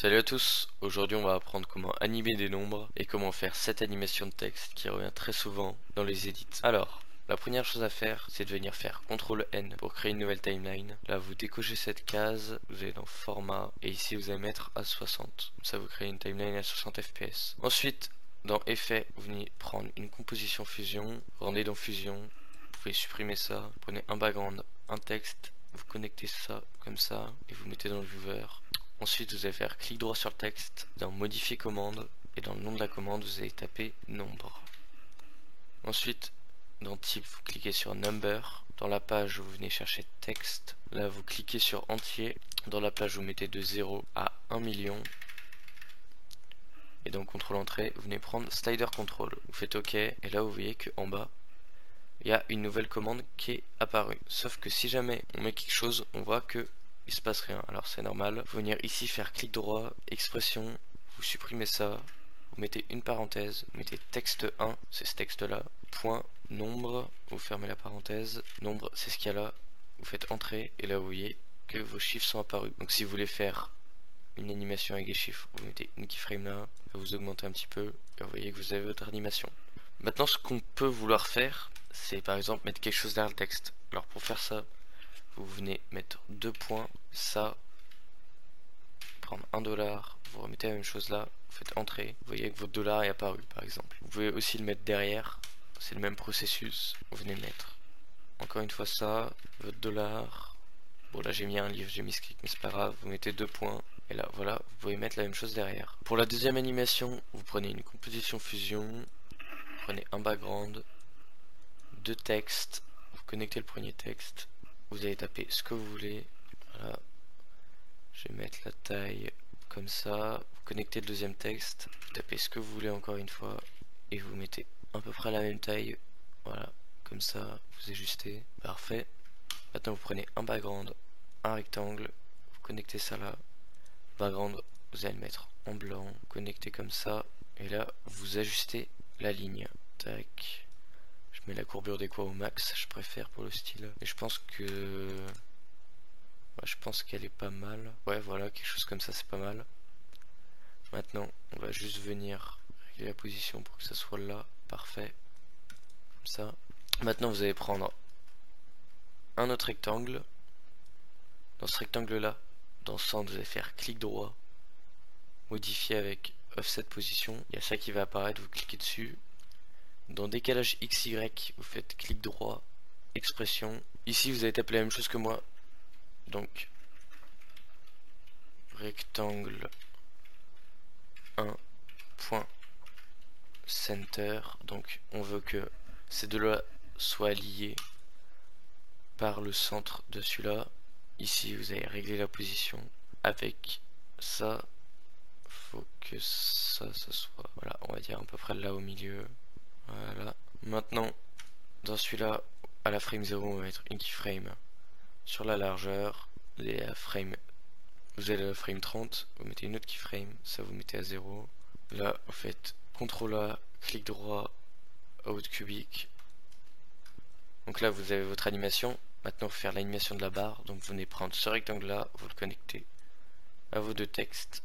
Salut à tous, aujourd'hui on va apprendre comment animer des nombres et comment faire cette animation de texte qui revient très souvent dans les edits. Alors, la première chose à faire, c'est de venir faire CTRL N pour créer une nouvelle timeline. Là vous décochez cette case, vous allez dans format et ici vous allez mettre à 60. Comme ça vous créez une timeline à 60 fps. Ensuite, dans effet, vous venez prendre une composition fusion, rendez dans fusion, vous pouvez supprimer ça, prenez un background, un texte, vous connectez ça comme ça et vous mettez dans le viewer. Ensuite, vous allez faire clic droit sur le texte, dans modifier commande, et dans le nom de la commande, vous allez taper nombre. Ensuite, dans type, vous cliquez sur number. Dans la page, vous venez chercher texte. Là, vous cliquez sur entier. Dans la page, vous mettez de 0 à 1 million. Et dans contrôle entrée, vous venez prendre slider control. Vous faites OK, et là, vous voyez qu'en bas, il y a une nouvelle commande qui est apparue. Sauf que si jamais on met quelque chose, on voit que il se passe rien, alors c'est normal. Vous venir ici faire clic droit, expression, vous supprimez ça, vous mettez une parenthèse, vous mettez texte 1, c'est ce texte là, point, nombre, vous fermez la parenthèse, nombre c'est ce qu'il y a là, vous faites entrée et là vous voyez que vos chiffres sont apparus. Donc si vous voulez faire une animation avec des chiffres, vous mettez une keyframe là, vous augmentez un petit peu et vous voyez que vous avez votre animation. Maintenant ce qu'on peut vouloir faire, c'est par exemple mettre quelque chose derrière le texte. Alors pour faire ça, vous venez mettre deux points, ça, prendre $1, vous remettez la même chose là, vous faites entrer, vous voyez que votre dollar est apparu par exemple. Vous pouvez aussi le mettre derrière, c'est le même processus, vous venez mettre encore une fois ça, votre dollar, bon là j'ai mis un livre, j'ai mis script mais c'est pas grave, vous mettez deux points, et là voilà, vous pouvez mettre la même chose derrière. Pour la deuxième animation, vous prenez une composition fusion, vous prenez un background, deux textes, vous connectez le premier texte, vous allez taper ce que vous voulez, voilà, je vais mettre la taille comme ça, vous connectez le deuxième texte, vous tapez ce que vous voulez encore une fois, et vous mettez à peu près la même taille, voilà, comme ça, vous ajustez, parfait. Maintenant vous prenez un background, un rectangle, vous connectez ça là, background, vous allez le mettre en blanc, connectez comme ça, et là vous ajustez la ligne, tac. Je mets la courbure des coins au max, je préfère pour le style. Et je pense que... ouais, je pense qu'elle est pas mal. Ouais, voilà, quelque chose comme ça, c'est pas mal. Maintenant, on va juste venir régler la position pour que ça soit là. Parfait. Comme ça. Maintenant, vous allez prendre un autre rectangle. Dans ce rectangle-là, dans le centre, vous allez faire clic droit. Modifier avec offset position. Il y a ça qui va apparaître, vous cliquez dessus. Dans décalage XY, vous faites clic droit, expression. Ici, vous allez taper la même chose que moi. Donc, rectangle 1 point center. Donc, on veut que ces deux-là soient liés par le centre de celui-là. Ici, vous allez régler la position avec ça. Faut que ça soit, voilà, on va dire à peu près là au milieu. Voilà. Maintenant, dans celui-là, à la frame 0, on va mettre une keyframe sur la largeur. Et à frame, vous allez à la frame 30, vous mettez une autre keyframe, ça vous mettez à 0. Là, vous faites CTRL A, clic droit, out cubique. Donc là, vous avez votre animation. Maintenant, vous faire l'animation de la barre. Donc, vous venez prendre ce rectangle-là, vous le connectez à vos deux textes.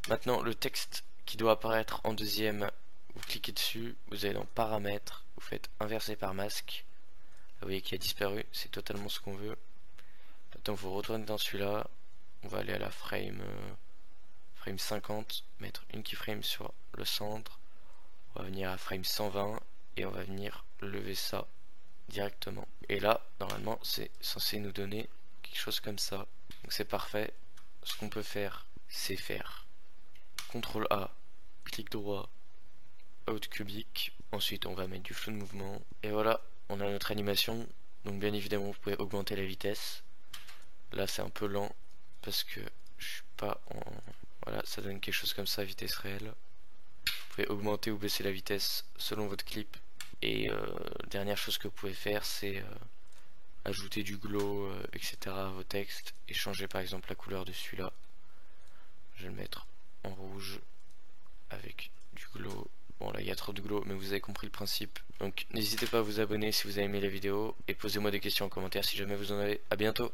Maintenant, le texte qui doit apparaître en deuxième, vous cliquez dessus, vous allez dans paramètres, vous faites inverser par masque. Vous voyez qu'il a disparu, c'est totalement ce qu'on veut. Maintenant, vous retournez dans celui-là, on va aller à la frame 50, mettre une keyframe sur le centre, on va venir à frame 120 et on va venir lever ça directement. Et là, normalement, c'est censé nous donner quelque chose comme ça. Donc c'est parfait. Ce qu'on peut faire, c'est faire CTRL A, clic droit, out cubique. Ensuite, on va mettre du flou de mouvement. Et voilà, on a notre animation. Donc bien évidemment, vous pouvez augmenter la vitesse. Là, c'est un peu lent parce que je suis pas en... Voilà, ça donne quelque chose comme ça, vitesse réelle. Vous pouvez augmenter ou baisser la vitesse selon votre clip. Et dernière chose que vous pouvez faire, c'est ajouter du glow, etc. à vos textes. Et changer par exemple la couleur de celui-là. Je vais le mettre en rouge avec du glow. Bon là il y a trop de glow mais vous avez compris le principe. Donc n'hésitez pas à vous abonner si vous avez aimé la vidéo. Et posez-moi des questions en commentaire si jamais vous en avez. A bientôt.